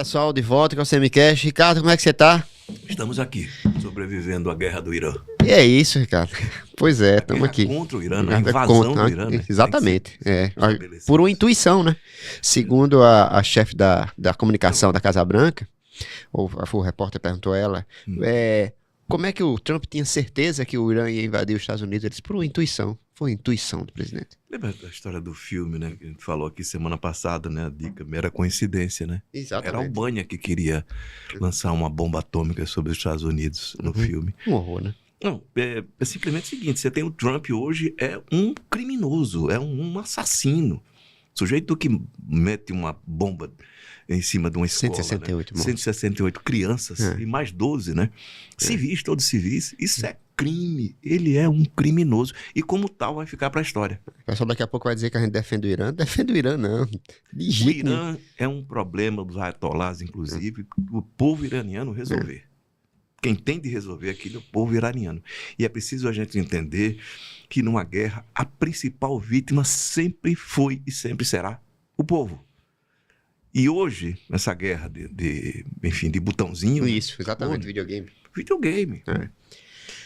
pessoal, de volta com o Semicast. Ricardo, como é que você tá? Estamos aqui, sobrevivendo à guerra do Irã. E é isso, Ricardo. Pois é, estamos aqui. Contra o Irã, a invasão do Irã, né? Exatamente. Por uma intuição, né? Segundo a chefe da comunicação da Casa Branca, o repórter perguntou a ela, como é que o Trump tinha certeza que o Irã ia invadir os Estados Unidos? Ele disse, por uma intuição. Foi intuição do presidente. Lembra da história do filme, né? Que a gente falou aqui semana passada, né? A dica mera coincidência, né? Exatamente. Era a Albânia que queria lançar uma bomba atômica sobre os Estados Unidos no filme. Um horror, né? Não, é simplesmente o seguinte, você tem o Trump hoje, é um criminoso, é um assassino. Sujeito que mete uma bomba em cima de uma escola, 168 né? 168 crianças e mais 12, né? Civis, todos civis. Isso é crime. Ele é um criminoso. E como tal vai ficar para a história. O pessoal daqui a pouco vai dizer que a gente defende o Irã. Defende o Irã, não. De jeito o Irã é um problema dos ayatollahs, inclusive, o povo iraniano resolver. Quem tem de resolver aquilo é o povo iraniano. E é preciso a gente entender que numa guerra a principal vítima sempre foi e sempre será o povo. E hoje, nessa guerra enfim, de botãozinho... Isso, exatamente, videogame. Videogame.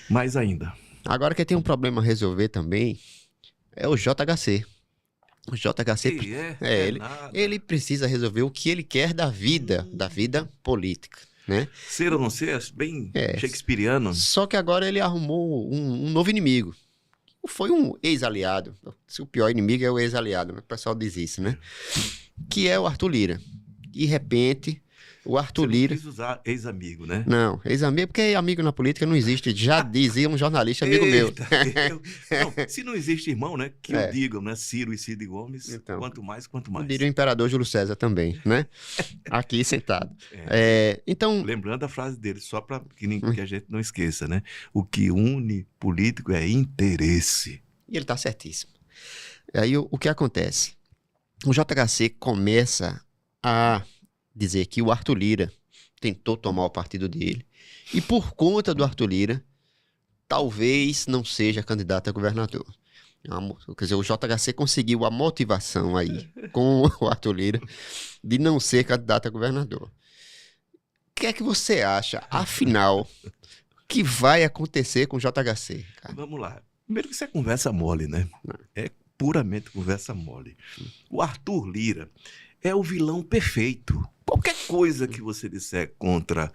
Mais ainda. Agora quem tem um problema a resolver também é o JHC. O JHC, ele precisa resolver o que ele quer da vida política, né? Ser ou não ser, bem shakespeariano. Só que agora ele arrumou um novo inimigo. Foi um ex-aliado. O pior inimigo é o ex-aliado, né? O pessoal diz isso, né? Que é o Arthur Lira. De repente, o Arthur Lira... Você não quis usar ex-amigo, né? Não, ex-amigo, porque amigo na política não existe. Já dizia um jornalista amigo meu. Não, se não existe irmão, né? Que o digam, né? Ciro e Cid Gomes, então, quanto mais. Eu diria o imperador Júlio César também, né? Aqui sentado. Então... Lembrando a frase dele, só para que a gente não esqueça, né? O que une político é interesse. E ele está certíssimo. Aí o que acontece? O JHC começa a dizer que o Arthur Lira tentou tomar o partido dele e por conta do Arthur Lira talvez não seja candidato a governador. Quer dizer, o JHC conseguiu a motivação aí com o Arthur Lira de não ser candidato a governador. O que é que você acha, afinal, que vai acontecer com o JHC? Cara? Vamos lá. Primeiro que isso é conversa mole, né? É puramente conversa mole. O Arthur Lira é o vilão perfeito. Qualquer coisa que você disser contra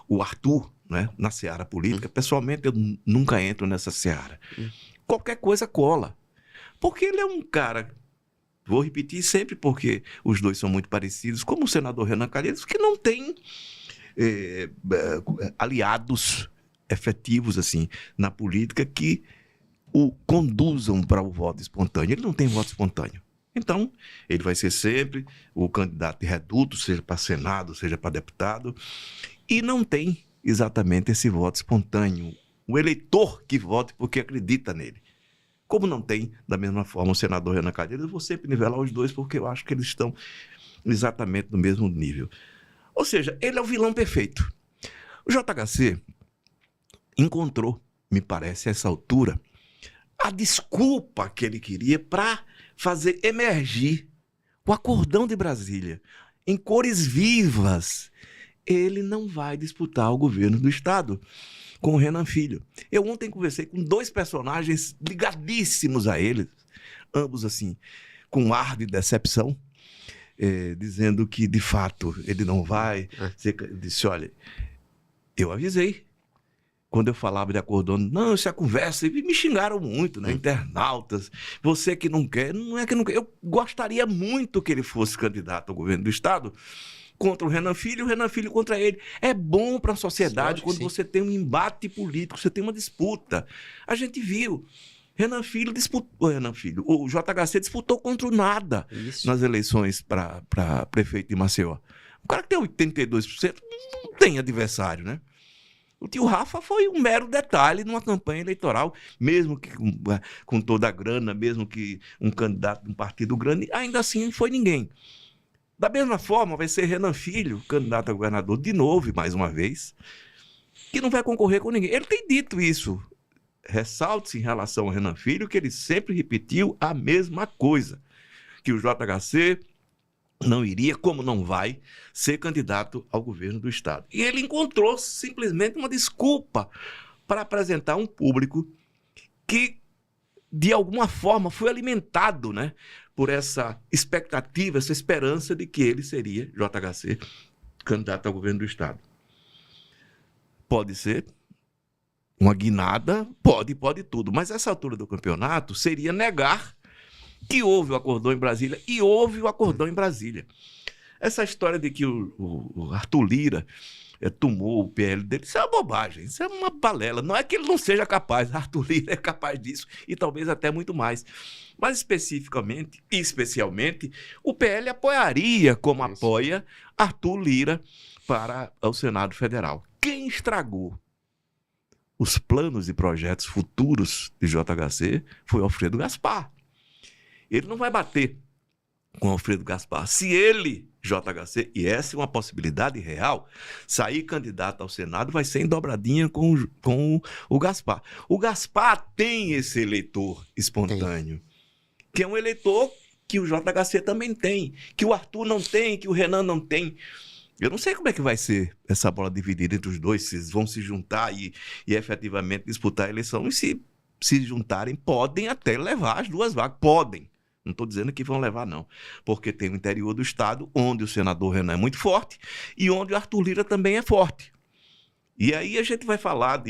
o Arthur, né, na seara política, pessoalmente eu nunca entro nessa seara. Qualquer coisa cola. Porque ele é um cara, vou repetir sempre porque os dois são muito parecidos, como o senador Renan Calheiros, que não tem aliados efetivos assim na política que o conduzam para o voto espontâneo. Ele não tem voto espontâneo. Então, ele vai ser sempre o candidato de reduto, seja para Senado, seja para deputado, e não tem exatamente esse voto espontâneo. O eleitor que vote porque acredita nele. Como não tem, da mesma forma, o senador Renan Calheiros, eu vou sempre nivelar os dois porque eu acho que eles estão exatamente no mesmo nível. Ou seja, ele é o vilão perfeito. O JHC encontrou, me parece, a essa altura, a desculpa que ele queria para fazer emergir o acordão de Brasília em cores vivas. Ele não vai disputar o governo do Estado com o Renan Filho. Eu ontem conversei com dois personagens ligadíssimos a ele, ambos assim, com um ar de decepção, dizendo que, de fato, ele não vai. Eu disse, olha, eu avisei. Quando eu falava de acordão, não, isso é conversa, e me xingaram muito, né? Internautas, você que não quer, não é que não quer. Eu gostaria muito que ele fosse candidato ao governo do Estado contra o Renan Filho contra ele. É bom para a sociedade quando você tem um embate político, você tem uma disputa. A gente viu, o JHC disputou contra o nada nas eleições para prefeito de Maceió. O cara que tem 82% não tem adversário, né? O tio Rafa foi um mero detalhe numa campanha eleitoral, mesmo que com toda a grana, mesmo que um candidato de um partido grande, ainda assim não foi ninguém. Da mesma forma, vai ser Renan Filho, candidato a governador de novo, e mais uma vez, que não vai concorrer com ninguém. Ele tem dito isso. Ressalte-se em relação ao Renan Filho que ele sempre repetiu a mesma coisa, que o JHC não iria, como não vai, ser candidato ao governo do Estado. E ele encontrou simplesmente uma desculpa para apresentar um público que, de alguma forma, foi alimentado, né, por essa expectativa, essa esperança de que ele seria, JHC, candidato ao governo do Estado. Pode ser uma guinada, pode tudo, mas essa altura do campeonato seria negar que houve o acordão em Brasília, e houve o acordão em Brasília. Essa história de que o Arthur Lira tomou o PL dele, isso é uma bobagem, isso é uma balela. Não é que ele não seja capaz, Arthur Lira é capaz disso, e talvez até muito mais. Mas especificamente, e especialmente, o PL apoiaria, como apoia, Arthur Lira para o Senado Federal. Quem estragou os planos e projetos futuros de JHC foi Alfredo Gaspar. Ele não vai bater com Alfredo Gaspar. Se ele, JHC, e essa é uma possibilidade real, sair candidato ao Senado, vai ser em dobradinha com o Gaspar. O Gaspar tem esse eleitor espontâneo, que é um eleitor que o JHC também tem, que o Arthur não tem, que o Renan não tem. Eu não sei como é que vai ser essa bola dividida entre os dois, se eles vão se juntar e efetivamente disputar a eleição, e se juntarem, podem até levar as duas vagas, podem. Não estou dizendo que vão levar, não. Porque tem o interior do estado, onde o senador Renan é muito forte e onde o Arthur Lira também é forte. E aí a gente vai falar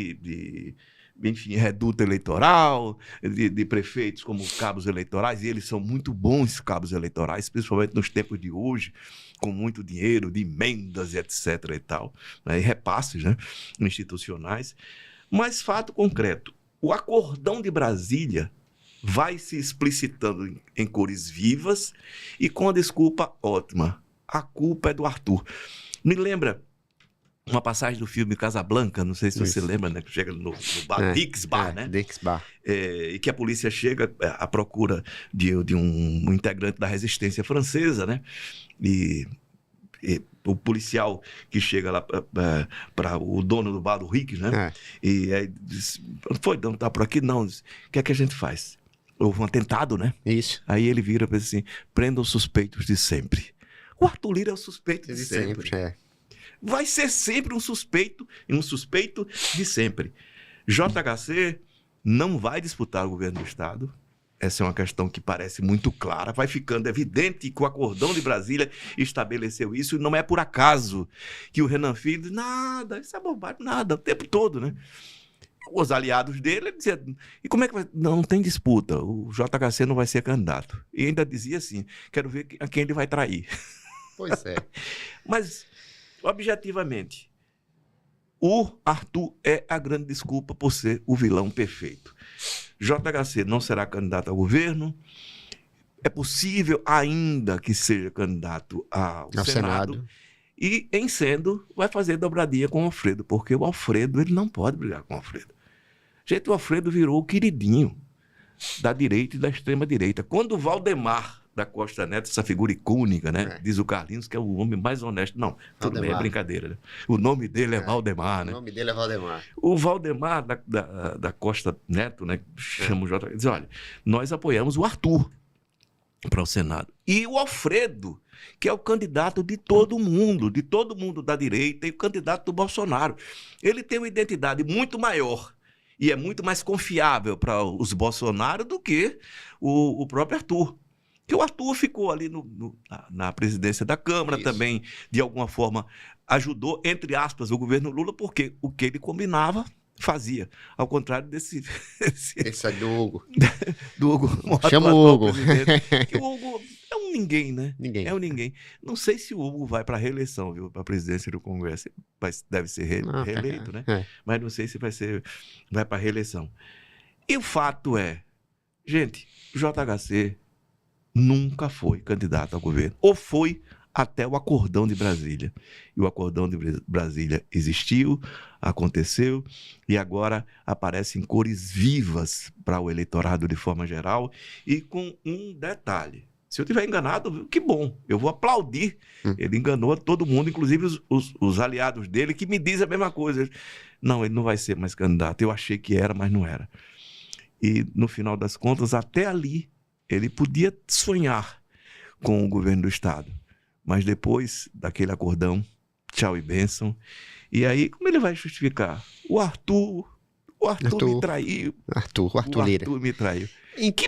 enfim, reduto eleitoral, de prefeitos como cabos eleitorais, e eles são muito bons cabos eleitorais, principalmente nos tempos de hoje, com muito dinheiro, de emendas e etc. e tal, né, e repasses, né, institucionais. Mas fato concreto, o acordão de Brasília vai se explicitando em cores vivas e com a desculpa ótima. A culpa é do Arthur. Me lembra uma passagem do filme Casablanca, não sei se você lembra, né? Que chega no bar, Dix Bar, né? Dix Bar. E que a polícia chega à procura de um integrante da resistência francesa, né? E o policial que chega lá para o dono do bar do Rick, né? E aí diz, não tá por aqui? Não. O que é que a gente faz? Houve um atentado, né? Isso. Aí ele vira e pensa assim, prendam os suspeitos de sempre. O Arthur Lira é o suspeito de sempre. Vai ser sempre um suspeito de sempre. JHC não vai disputar o governo do Estado. Essa é uma questão que parece muito clara. Vai ficando evidente que o acordão de Brasília estabeleceu isso. E não é por acaso que o Renan Filho diz, nada, isso é bobagem, nada, o tempo todo, né? Os aliados dele diziam, e como é que vai? Não tem disputa, o JHC não vai ser candidato. E ainda dizia assim, quero ver a quem ele vai trair. Pois é. Mas, objetivamente, o Arthur é a grande desculpa por ser o vilão perfeito. JHC não será candidato ao governo, é possível ainda que seja candidato ao Senado. E, em sendo, vai fazer dobradinha com o Alfredo, porque o Alfredo ele não pode brigar com o Alfredo. Gente, o Alfredo virou o queridinho da direita e da extrema-direita. Quando o Valdemar da Costa Neto, essa figura icônica, né? Diz o Carlinhos que é o homem mais honesto. Não, tudo bem, é brincadeira. Né? O nome dele é Valdemar, né? O nome dele é Valdemar. O Valdemar da Costa Neto, né? Chama o JHC, diz, olha, nós apoiamos o Arthur para o Senado. E o Alfredo, que é o candidato de todo mundo da direita e o candidato do Bolsonaro. Ele tem uma identidade muito maior e é muito mais confiável para os Bolsonaro do que o próprio Arthur. Que o Arthur ficou ali na presidência da Câmara também, de alguma forma, ajudou, entre aspas, o governo Lula, porque o que ele combinava, fazia. Ao contrário desse Esse é do Hugo. Do Hugo. Chama o Hugo. Que o Hugo é um ninguém, né? Ninguém. É um ninguém. Não sei se o Hugo vai para a reeleição, viu? Para a presidência do Congresso. Deve ser reeleito, né? Mas não sei se vai para a reeleição. E o fato é, gente, JHC nunca foi candidato ao governo. Ou foi até o acordão de Brasília. E o acordão de Brasília existiu, aconteceu, e agora aparece em cores vivas para o eleitorado de forma geral, e com um detalhe. Se eu estiver enganado, que bom, eu vou aplaudir. Ele enganou todo mundo, inclusive os aliados dele, que me dizem a mesma coisa. Não, ele não vai ser mais candidato. Eu achei que era, mas não era. E, no final das contas, até ali, ele podia sonhar com o governo do Estado. Mas depois daquele acordão, tchau e bênção. E aí, como ele vai justificar? O Arthur me traiu. O Arthur Lira. Me traiu.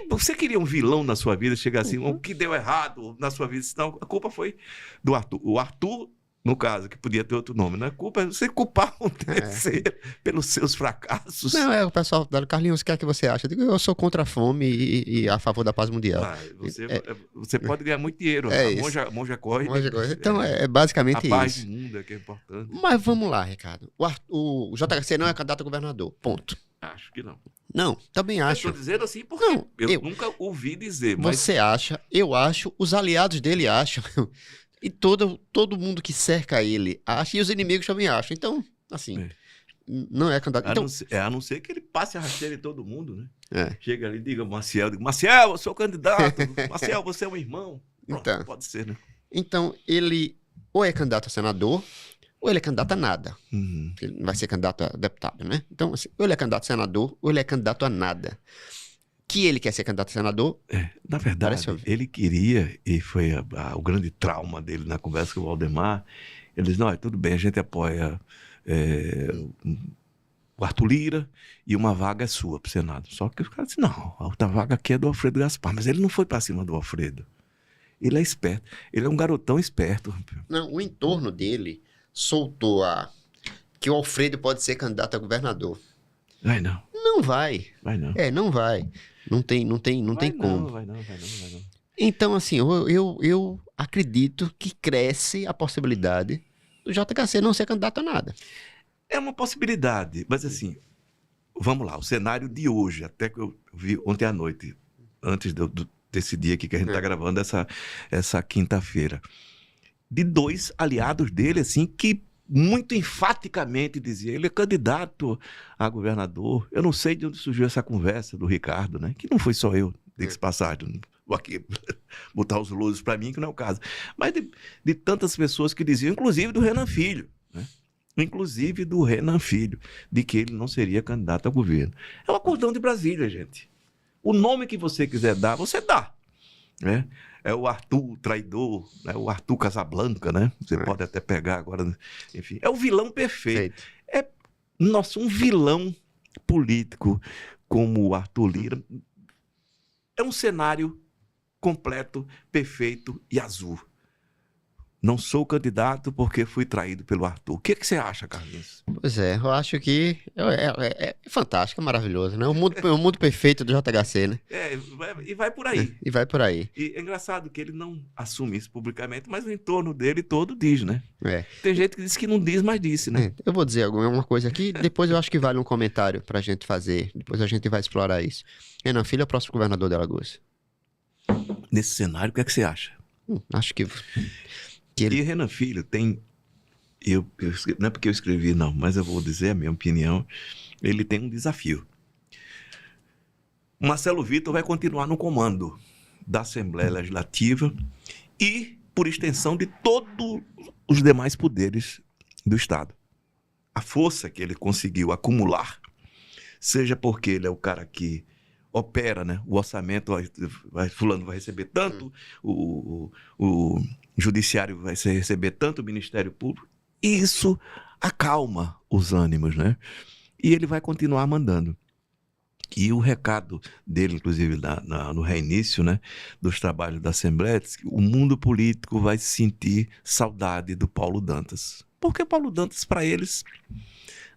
Você queria um vilão na sua vida, chegar assim, o que deu errado na sua vida? Não, a culpa foi do Arthur. O Arthur, no caso, que podia ter outro nome, não é culpa, é você culpar um terceiro pelos seus fracassos. Não, o pessoal da Carlinhos, o que é que você acha? Eu digo, eu sou contra a fome e a favor da paz mundial. Você pode ganhar muito dinheiro. A monja corre. Então, é basicamente isso. A paz do mundo é que é importante. Mas vamos lá, Ricardo. O JHC não é candidato a governador. Ponto. Acho que não. Não, também acho. Eu estou dizendo assim porque eu nunca ouvi dizer. Mas... Você acha, eu acho, os aliados dele acham. E todo mundo que cerca ele acha, e os inimigos também acham. Então, assim, não é candidato. A não ser que ele passe a rasteira em todo mundo, né? É. Chega ali e diga, Maciel, eu sou candidato. Maciel, você é um irmão. Pronto, então, pode ser, né? Então, ele ou é candidato a senador, ou ele é candidato a nada. Uhum. Ele não vai ser candidato a deputado, né? Então, assim, ou ele é candidato a senador, ou ele é candidato a nada. Que ele quer ser candidato a senador. Na verdade, ele queria, e foi o grande trauma dele na conversa com o Valdemar, ele disse, não, tudo bem, a gente apoia o Arthur Lira e uma vaga é sua para o Senado. Só que os caras disseram, não, a outra vaga aqui é do Alfredo Gaspar, mas ele não foi para cima do Alfredo. Ele é esperto, ele é um garotão esperto. Não, o entorno dele soltou que o Alfredo pode ser candidato a governador. Vai não. Não vai. Vai não. Não vai. Não tem como. Vai não. Então, assim, eu acredito que cresce a possibilidade do JHC não ser candidato a nada. É uma possibilidade, mas assim, vamos lá, o cenário de hoje, até que eu vi ontem à noite, antes desse dia aqui que a gente está gravando, essa quinta-feira, de dois aliados dele, assim, que muito enfaticamente dizia, ele é candidato a governador. Eu não sei de onde surgiu essa conversa do Ricardo, né? Que não foi só eu, diga-se passagem, vou aqui botar os luzes para mim, que não é o caso. Mas de tantas pessoas que diziam, inclusive do Renan Filho, né? Inclusive do Renan Filho, de que ele não seria candidato a governo. É o acordão de Brasília, gente. O nome que você quiser dar, você dá, né? É o Arthur traidor, né? O Arthur Casablanca, né? Você pode até pegar agora, enfim. É o vilão perfeito. Nossa, um vilão político como o Arthur Lira é um cenário completo, perfeito e azul. Não sou candidato porque fui traído pelo Arthur. O que você acha, Carlinhos? Pois é, eu acho que é fantástico, é maravilhoso, né? O mundo perfeito do JHC, né? E vai por aí. E vai por aí. E é engraçado que ele não assume isso publicamente, mas o entorno dele todo diz, né? É. Tem gente que diz que não diz, mas disse, né? Eu vou dizer alguma coisa aqui, depois eu acho que vale um comentário pra gente fazer. Depois a gente vai explorar isso. Renan Filho é o próximo governador de Alagoas. Nesse cenário, o que é que você acha? Acho que E Renan Filho tem... não é porque eu escrevi, não, mas eu vou dizer a minha opinião. Ele tem um desafio. Marcelo Vitor vai continuar no comando da Assembleia Legislativa e, por extensão, de todos os demais poderes do Estado. A força que ele conseguiu acumular, seja porque ele é o cara que opera, né? O orçamento, fulano vai receber tanto, o judiciário vai receber tanto, o Ministério Público. E isso acalma os ânimos, né? E ele vai continuar mandando. E o recado dele, inclusive, no reinício, né, dos trabalhos da Assembleia, diz que o mundo político vai sentir saudade do Paulo Dantas. Porque Paulo Dantas, para eles,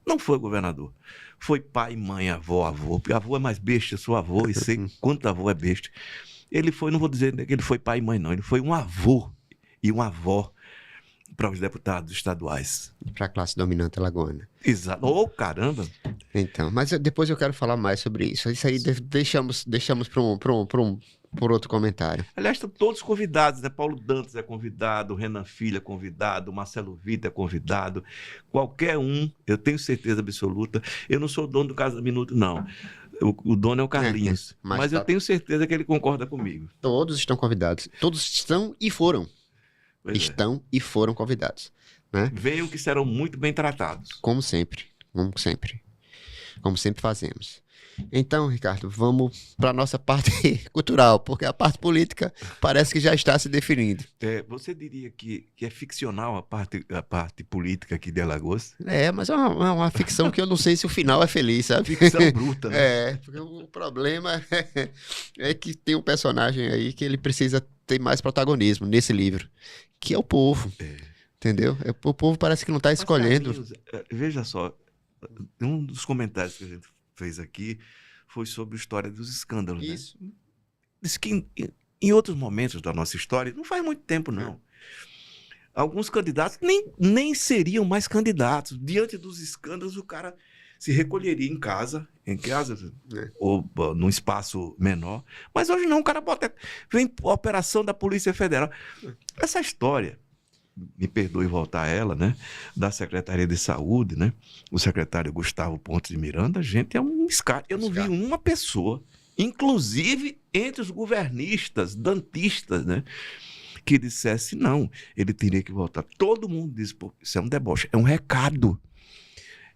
não foi governador. Foi pai, mãe, avó. Porque avô é mais besta, eu sou avô e sei quanto avô é besta. Ele foi, não vou dizer que ele foi pai e mãe, não. Ele foi um avô e uma avó para os deputados estaduais. Para a classe dominante alagoana. Exato. Caramba! Então, mas depois eu quero falar mais sobre isso. Isso aí deixamos por outro comentário. Aliás, estão todos convidados, né? Paulo Dantas é convidado, Renan Filho é convidado, Marcelo Vitor é convidado. Qualquer um, eu tenho certeza absoluta. Eu não sou dono do Casa Minuto, não. O dono é o Carlinhos. Mas eu tenho certeza que ele concorda comigo. Todos estão convidados. Todos estão e foram. E foram convidados. Né? Venham que serão muito bem tratados. Como sempre. Como sempre fazemos. Então, Ricardo, vamos para a nossa parte cultural, porque a parte política parece que já está se definindo. Você diria que é ficcional a parte política aqui de Alagoas? Mas é uma ficção que eu não sei se o final é feliz, sabe? Ficção bruta, né? Porque o problema é que tem um personagem aí que ele precisa ter mais protagonismo nesse livro, que é o povo, entendeu? O povo parece que não está Mas, escolhendo. Carlinhos, veja só, um dos comentários que a gente fez aqui foi sobre a história dos escândalos, né? Isso. Diz que em outros momentos da nossa história, não faz muito tempo, não. Alguns candidatos nem seriam mais candidatos. Diante dos escândalos, o cara se recolheria em casa, ou num espaço menor. Mas hoje não, o cara vem a operação da Polícia Federal. Essa história, me perdoe voltar a ela, né? Da Secretaria de Saúde, né? O secretário Gustavo Pontes de Miranda, gente, é um escárnio. Eu não vi uma pessoa, inclusive entre os governistas, dantistas, né? Que dissesse não, ele teria que voltar. Todo mundo diz, pô, isso é um deboche, é um recado.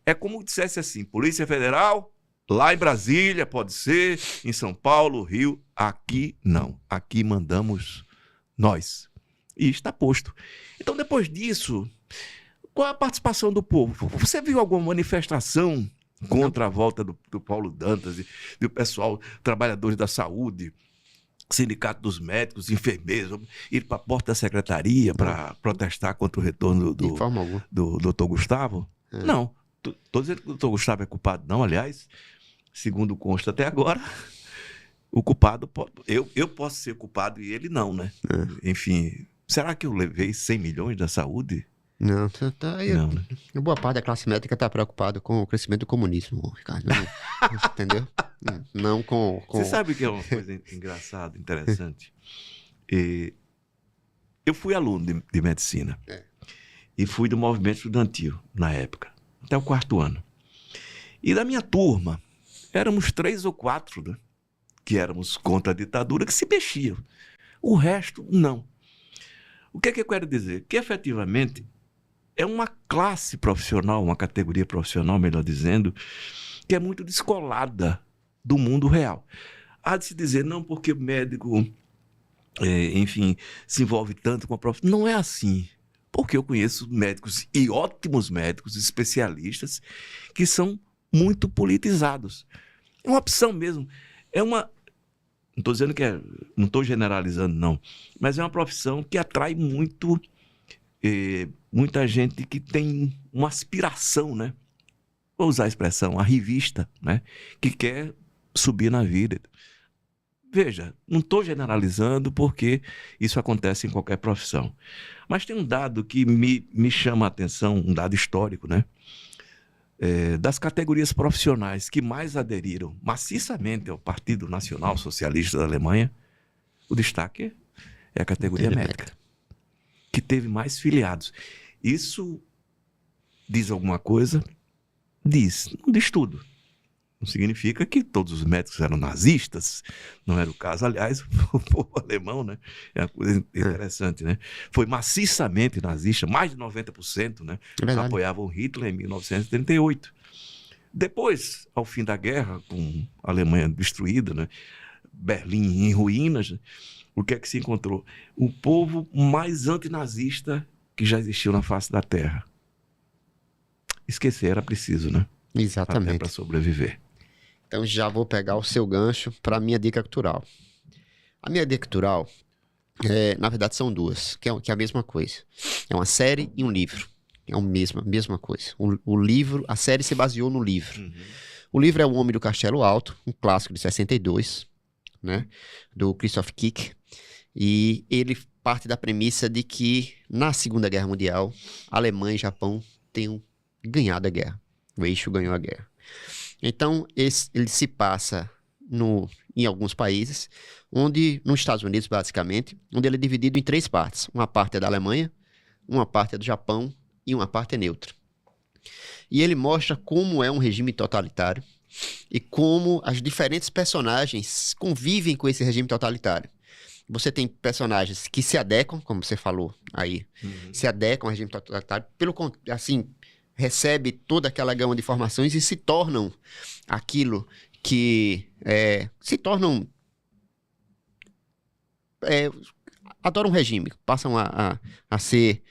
É como dissesse assim, Polícia Federal, lá em Brasília, pode ser, em São Paulo, Rio, aqui não. Aqui mandamos nós. E está posto. Então, depois disso, qual é a participação do povo? Você viu alguma manifestação contra a volta do Paulo Dantas e do pessoal, trabalhadores da saúde, sindicato dos médicos, enfermeiros, ir para a porta da secretaria para protestar contra o retorno do doutor Gustavo? Não. Estou dizendo que o doutor Gustavo é culpado, não, aliás, segundo consta até agora, o culpado, eu posso ser culpado e ele não, né? Enfim, será que eu levei 100 milhões da saúde? Não, aí. Não, né? Boa parte da classe médica está preocupada com o crescimento do comunismo, Ricardo. Entendeu? Não com... Você sabe que é uma coisa engraçada, interessante? Eu fui aluno de medicina e fui do movimento estudantil na época, até o 4º ano. E da minha turma, éramos 3 ou 4, né, que éramos contra a ditadura, que se mexiam. O resto, não. O que é que eu quero dizer? Que efetivamente é uma classe profissional, uma categoria profissional, melhor dizendo, que é muito descolada do mundo real. Há de se dizer, não porque o médico, enfim, se envolve tanto com a profissão. Não é assim. Porque eu conheço médicos e ótimos médicos, especialistas, que são muito politizados. É uma opção mesmo. Não estou dizendo que não estou generalizando, não. Mas é uma profissão que atrai muita gente que tem uma aspiração, né? Vou usar a expressão, a revista, né? Que quer subir na vida. Veja, não estou generalizando porque isso acontece em qualquer profissão. Mas tem um dado que me chama a atenção, um dado histórico, né? Das categorias profissionais que mais aderiram maciçamente ao Partido Nacional Socialista da Alemanha, o destaque é a categoria médica, que teve mais filiados. Isso diz alguma coisa? Diz. Não diz tudo. Não significa que todos os médicos eram nazistas, não era o caso. Aliás, o povo alemão, né, é uma coisa interessante, né? Foi maciçamente nazista, mais de 90%, né, apoiavam Hitler em 1938. Depois, ao fim da guerra, com a Alemanha destruída, né, Berlim em ruínas, o que é que se encontrou? O povo mais antinazista que já existiu na face da Terra. Esquecer era preciso, né? Exatamente. Até para sobreviver. Então já vou pegar o seu gancho para a minha dica cultural. A minha dica cultural, na verdade, são duas, que é a mesma coisa. É uma série e um livro. É a mesma coisa. O livro, a série se baseou no livro. Uhum. O livro é O Homem do Castelo Alto, um clássico de 62, né, do Christoph Kieck. E ele parte da premissa de que, na Segunda Guerra Mundial, Alemanha e Japão tenham ganhado a guerra. O eixo ganhou a guerra. Então, ele se passa em alguns países, nos Estados Unidos, basicamente, onde ele é dividido em 3 partes. Uma parte é da Alemanha, uma parte é do Japão e uma parte é neutra. E ele mostra como é um regime totalitário e como as diferentes personagens convivem com esse regime totalitário. Você tem personagens que se adequam, como você falou aí, se adequam ao regime totalitário, recebe toda aquela gama de informações e se tornam aquilo que se tornam adoram o regime, passam a ser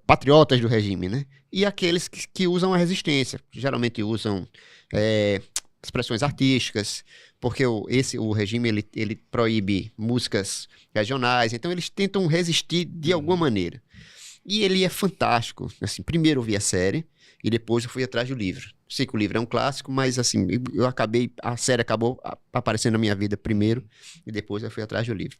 patriotas do regime, né? E aqueles que usam a resistência, que geralmente usam expressões artísticas, porque o regime ele proíbe músicas regionais, então eles tentam resistir de alguma maneira. E ele é fantástico. Assim, primeiro eu vi a série e depois eu fui atrás do livro. Sei que o livro é um clássico, mas assim, a série acabou aparecendo na minha vida primeiro e depois eu fui atrás do livro.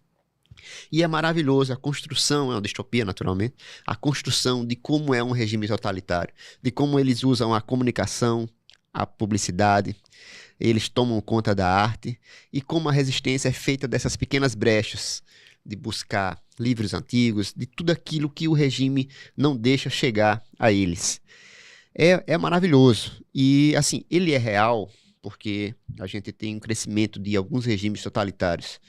E é maravilhoso a construção, é uma distopia naturalmente, a construção de como é um regime totalitário, de como eles usam a comunicação, a publicidade, eles tomam conta da arte e como a resistência é feita dessas pequenas brechas, de buscar livros antigos, de tudo aquilo que o regime não deixa chegar a eles. É maravilhoso e assim, ele é real porque a gente tem um crescimento de alguns regimes totalitários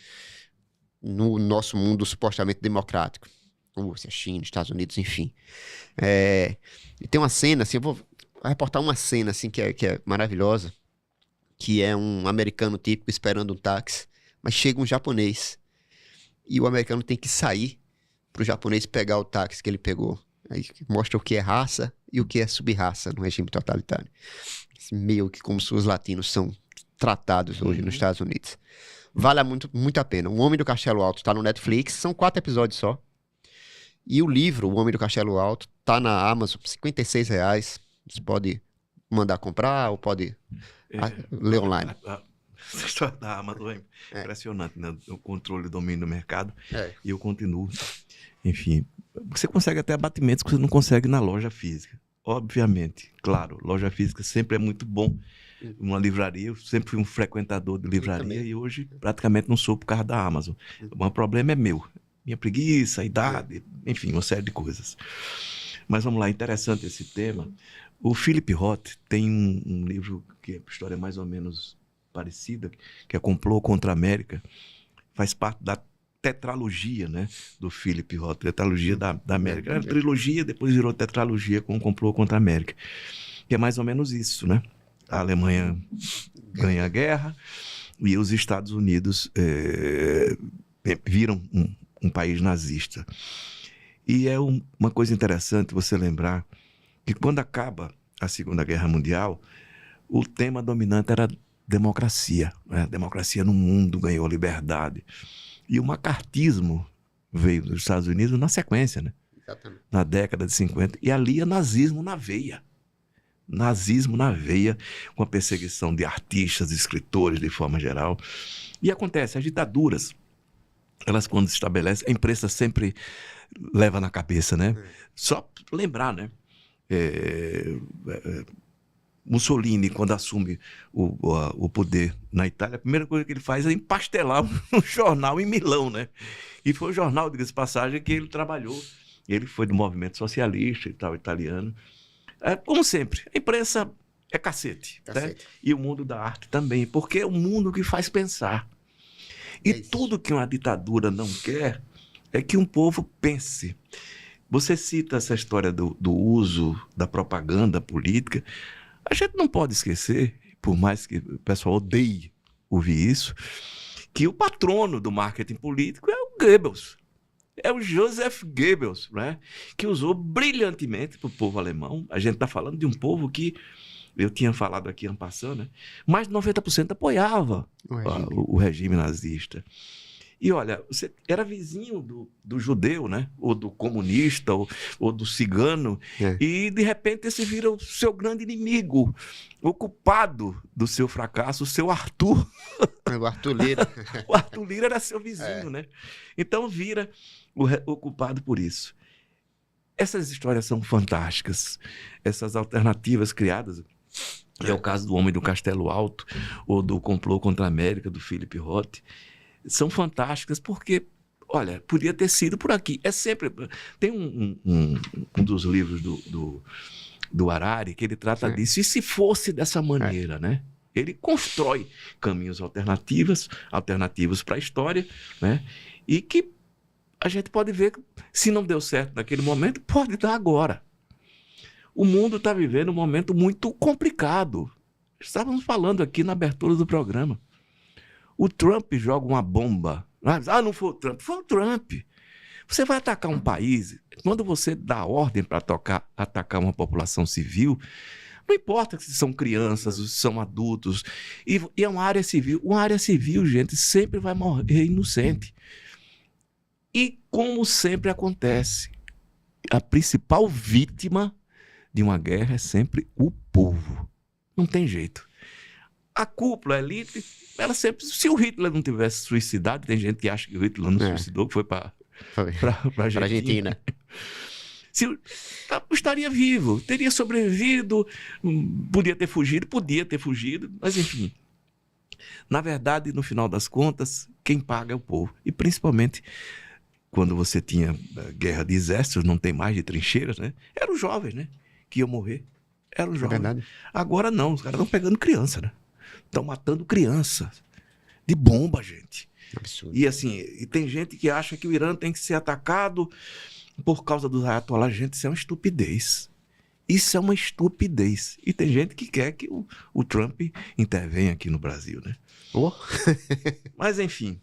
no nosso mundo supostamente democrático. Rússia, China, Estados Unidos, enfim. E tem uma cena, assim, eu vou reportar uma cena assim, que é maravilhosa, que é um americano típico esperando um táxi, mas chega um japonês. E o americano tem que sair para o japonês pegar o táxi que ele pegou. Aí mostra o que é raça e o que é sub-raça no regime totalitário. Meio que como os latinos são tratados hoje nos Estados Unidos. Vale muito, muito a pena. O Homem do Castelo Alto está no Netflix, são 4 episódios só. E o livro, O Homem do Castelo Alto, está na Amazon, R$56. Você pode mandar comprar ou pode ler online. Essa história da Amazon é impressionante, né? O controle e domínio do mercado. E eu continuo. Enfim, você consegue até abatimentos que você não consegue na loja física. Obviamente, claro, loja física sempre é muito bom. Uma livraria, eu sempre fui um frequentador de livraria e hoje praticamente não sou por causa da Amazon. O problema é meu. Minha preguiça, a idade, enfim, uma série de coisas. Mas vamos lá, interessante esse tema. O Philip Roth tem um livro que a história é mais ou menos parecida, que é Complô contra a América. Faz parte da tetralogia, né, do Philip Roth, tetralogia da América. Era trilogia, depois virou tetralogia com o Complô contra a América. Que é mais ou menos isso, né? A Alemanha ganha a guerra e os Estados Unidos viram um país nazista. E é uma coisa interessante você lembrar que quando acaba a Segunda Guerra Mundial, o tema dominante era democracia. Né? Democracia no mundo ganhou liberdade. E o macartismo veio dos Estados Unidos na sequência, né? Exatamente. Na década de 50, e ali é nazismo na veia. Nazismo na veia, com a perseguição de artistas, de escritores, de forma geral. E acontece, as ditaduras, elas quando se estabelecem, a imprensa sempre leva na cabeça, né? Só lembrar, né? Mussolini, quando assume o poder na Itália, a primeira coisa que ele faz é empastelar um jornal em Milão, né? E foi o jornal, diga-se de passagem, que ele trabalhou. Ele foi do movimento socialista e tal, italiano. Como sempre, a imprensa é cacete. Né? E o mundo da arte também, porque é o mundo que faz pensar. E tudo que uma ditadura não quer é que um povo pense. Você cita essa história do uso da propaganda política. A gente não pode esquecer, por mais que o pessoal odeie ouvir isso, que o patrono do marketing político é o Goebbels. É o Joseph Goebbels, né? Que usou brilhantemente para o povo alemão. A gente está falando de um povo que, eu tinha falado aqui ano passado, né? Mais de 90% apoiava o regime nazista. E olha, você era vizinho do judeu, né? Ou do comunista, ou do cigano, e de repente esse vira o seu grande inimigo, o culpado do seu fracasso, o seu Arthur. O Arthur Lira. O Arthur Lira era seu vizinho, né? Então vira o culpado por isso. Essas histórias são fantásticas. Essas alternativas criadas, que é o caso do Homem do Castelo Alto, ou do Complô contra a América, do Philip Roth, são fantásticas porque, olha, podia ter sido por aqui. É sempre... Tem um dos livros do Harari que ele trata disso. E se fosse dessa maneira, né? Ele constrói caminhos alternativos para a história, né? E que a gente pode ver que, se não deu certo naquele momento, pode dar agora. O mundo está vivendo um momento muito complicado. Estávamos falando aqui na abertura do programa. O Trump joga uma bomba. Ah, não foi o Trump. Foi o Trump. Você vai atacar um país, quando você dá ordem para atacar uma população civil, não importa se são crianças, se são adultos, e é uma área civil. Uma área civil, gente, sempre vai morrer inocente. E como sempre acontece, a principal vítima de uma guerra é sempre o povo. Não tem jeito. A cúpula, a elite, ela sempre... Se o Hitler não tivesse suicidado, tem gente que acha que o Hitler não suicidou, que foi para a Argentina. Estaria vivo, teria sobrevivido, podia ter fugido, mas enfim. Na verdade, no final das contas, quem paga é o povo. E principalmente quando você tinha guerra de exércitos, não tem mais de trincheiras, né? Eram os jovens, né? Que iam morrer. Eram os jovens. Verdade. Agora não, os caras estão pegando criança, né? Estão matando criança. De bomba, gente. Absurdo. E assim, e tem gente que acha que o Irã tem que ser atacado por causa dos ayatollahs. Gente, isso é uma estupidez. Isso é uma estupidez. E tem gente que quer que o Trump intervenha aqui no Brasil, né? Oh. Mas enfim,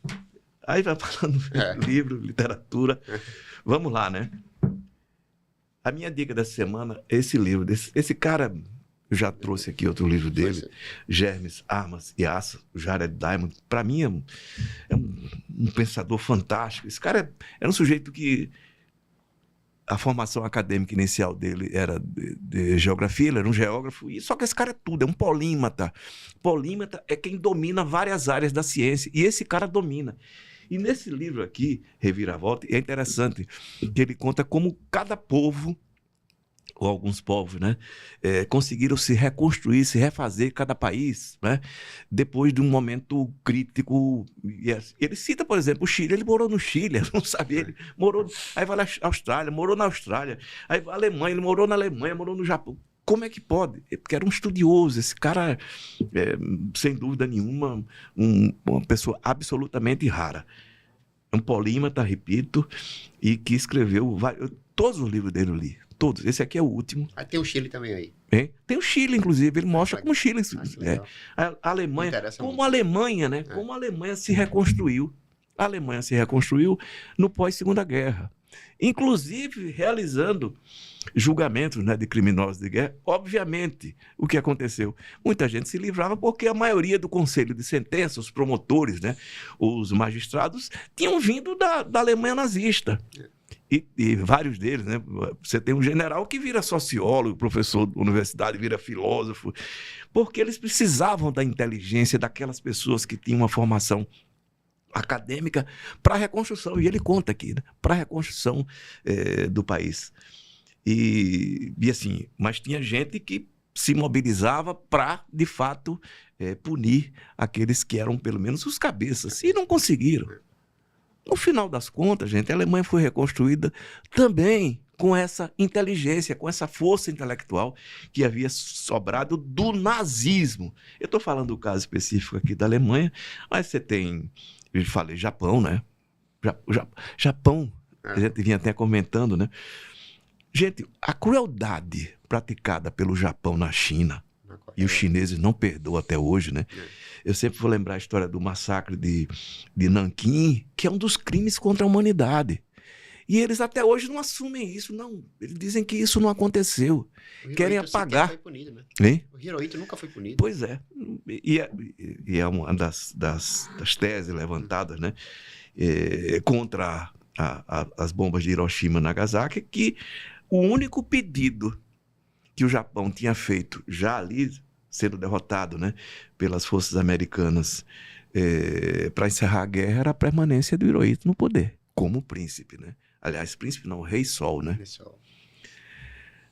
aí vai falando livro, literatura. Vamos lá, né? A minha dica dessa semana é esse livro. Esse cara, eu já trouxe aqui outro livro dele, Germes, Armas e Aço, o Jared Diamond. Para mim é um pensador fantástico. Esse cara era um sujeito que a formação acadêmica inicial dele era de geografia, ele era um geógrafo, só que esse cara é tudo, é um polímata. Polímata é quem domina várias áreas da ciência, e esse cara domina. E nesse livro aqui, Reviravolta, é interessante que ele conta como cada povo, ou alguns povos, né, conseguiram se reconstruir, se refazer, cada país, né, depois de um momento crítico. Ele cita, por exemplo, o Chile. Ele morou no Chile, não sabia, ele morou, aí vai na Austrália, morou na Austrália, aí vai à Alemanha, ele morou na Alemanha, morou no Japão. Como é que pode? Porque era um estudioso, esse cara, sem dúvida nenhuma, uma pessoa absolutamente rara. Um polímata, repito, e que escreveu todos os livros dele eu li. Todos. Esse aqui é o último. Tem o Chile também aí. Tem o Chile, inclusive. Ele mostra como o Chile... A Alemanha... Como a Alemanha, né? Como a Alemanha se reconstruiu. A Alemanha se reconstruiu no pós-Segunda Guerra. Inclusive realizando julgamentos, né, de criminosos de guerra. Obviamente, o que aconteceu? Muita gente se livrava porque a maioria do conselho de sentença, os promotores, né, os magistrados, tinham vindo da Alemanha nazista. E vários deles, né? Você tem um general que vira sociólogo, professor da universidade, vira filósofo, porque eles precisavam da inteligência daquelas pessoas que tinham uma formação acadêmica para a reconstrução. E ele conta aqui, né? Para a reconstrução do país. E assim, mas tinha gente que se mobilizava para, de fato, punir aqueles que eram, pelo menos, os cabeças. E não conseguiram. No final das contas, gente, a Alemanha foi reconstruída também com essa inteligência, com essa força intelectual que havia sobrado do nazismo. Eu estou falando do caso específico aqui da Alemanha, mas você tem, eu falei, Japão, né? Japão, a gente vinha até comentando, né? Gente, a crueldade praticada pelo Japão na China, e os chineses não perdoam até hoje, né? Eu sempre vou lembrar a história do massacre de Nanquim, que é um dos crimes contra a humanidade. E eles até hoje não assumem isso, não. Eles dizem que isso não aconteceu. Querem apagar. Foi punido, né? O Hirohito nunca foi punido. Pois é. E é uma das teses levantadas, né, contra as bombas de Hiroshima e Nagasaki, que o único pedido que o Japão tinha feito já ali, sendo derrotado, né, pelas forças americanas, para encerrar a guerra, era a permanência do Hirohito no poder, como príncipe, né? Aliás, príncipe não, rei Sol, né? Rei Sol.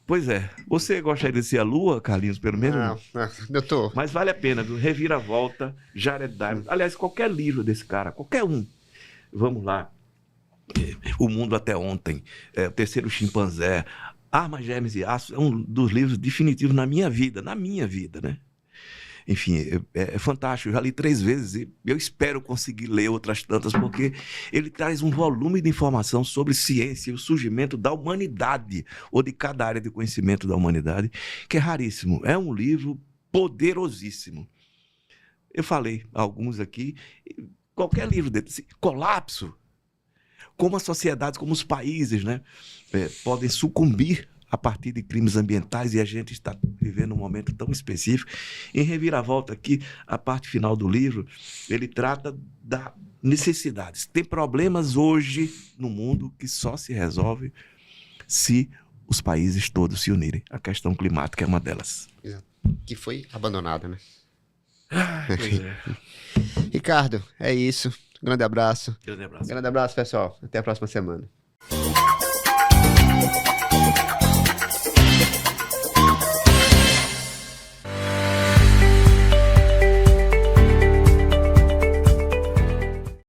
Pois é. Você gostaria de ser a Lua, Carlinhos, pelo menos? Não, eu tô. Mas vale a pena, viu? Reviravolta, Jared Diamond. Aliás, qualquer livro desse cara, qualquer um. Vamos lá. O Mundo Até Ontem, O Terceiro Chimpanzé, Armas, Germes e Aço, é um dos livros definitivos na minha vida, né? Enfim, é fantástico. Eu já li 3 vezes e eu espero conseguir ler outras tantas, porque ele traz um volume de informação sobre ciência e o surgimento da humanidade, ou de cada área de conhecimento da humanidade, que é raríssimo. É um livro poderosíssimo. Eu falei alguns aqui, qualquer livro dele, assim, colapso, como as sociedades, como os países, né, podem sucumbir a partir de crimes ambientais, e a gente está vivendo um momento tão específico. Em Reviravolta aqui, a parte final do livro, ele trata da necessidades. Tem problemas hoje no mundo que só se resolve se os países todos se unirem. A questão climática é uma delas. Exato. Que foi abandonada, né? Pois é. Ricardo, é isso. Grande abraço. Grande abraço. Grande abraço, pessoal. Até a próxima semana.